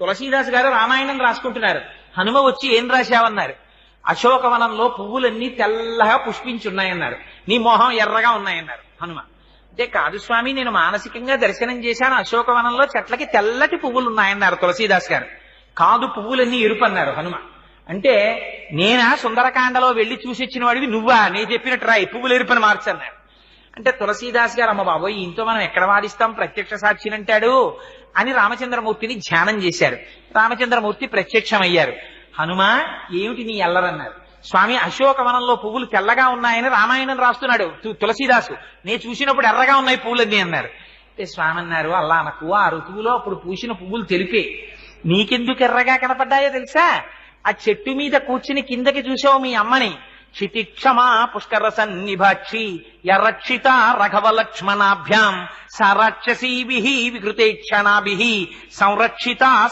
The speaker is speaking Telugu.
తులసీదాస్ గారు రామాయణం రాసుకుంటున్నారు. హనుమ వచ్చి ఏం రాశావన్నారు. అశోకవనంలో పువ్వులన్నీ తెల్లగా పుష్పించున్నాయన్నారు. నీ మొహం ఎర్రగా ఉన్నాయన్నారు హనుమ. అంటే కాదు స్వామి, నేను మానసికంగా దర్శనం చేశాను, అశోకవనంలో చెట్లకి తెల్లటి పువ్వులు ఉన్నాయన్నారు తులసీదాస్ గారు. కాదు, పువ్వులన్నీ ఎరుపు అన్నారు హనుమ. అంటే నేనా సుందరకాండలో వెళ్లి చూసొచ్చిన వాడివి నువ్వా, నేను చెప్పినట్టు రాయి పువ్వులు ఎరుపని మార్చన్నారు. అంటే తులసీదాస్ గారు, అమ్మ బాబోయ్ ఇంతో మనం ఎక్కడ వాదిస్తాం, ప్రత్యక్ష సాక్షినంటాడు అని రామచంద్రమూర్తిని ధ్యానం చేశారు. రామచంద్రమూర్తి ప్రత్యక్షమయ్యారు. హనుమ ఏమిటి నీ ఎల్లరన్నారు. స్వామి, అశోకవనంలో పువ్వులు తెల్లగా ఉన్నాయని రామాయణం రాస్తున్నాడు తులసీదాసు, నేను చూసినప్పుడు ఎర్రగా ఉన్నాయి పువ్వులన్నీ అన్నారు. అంటే స్వామి అన్నారు, అల్లా అనకు, ఆ ఋతువులో అప్పుడు పూసిన పువ్వులు తెలిపే, నీకెందుకు ఎర్రగా కనపడ్డాయో తెలుసా, ఆ చెట్టు మీద కూర్చుని కిందకి చూసావు మీ అమ్మని, క్షితిక్షమా పుష్కర సన్నిభాక్షి యరక్షిత రఘవ లక్ష్మణాభ్యాం సరాక్షసీభి వికృతే క్షణాభి సంరక్షిత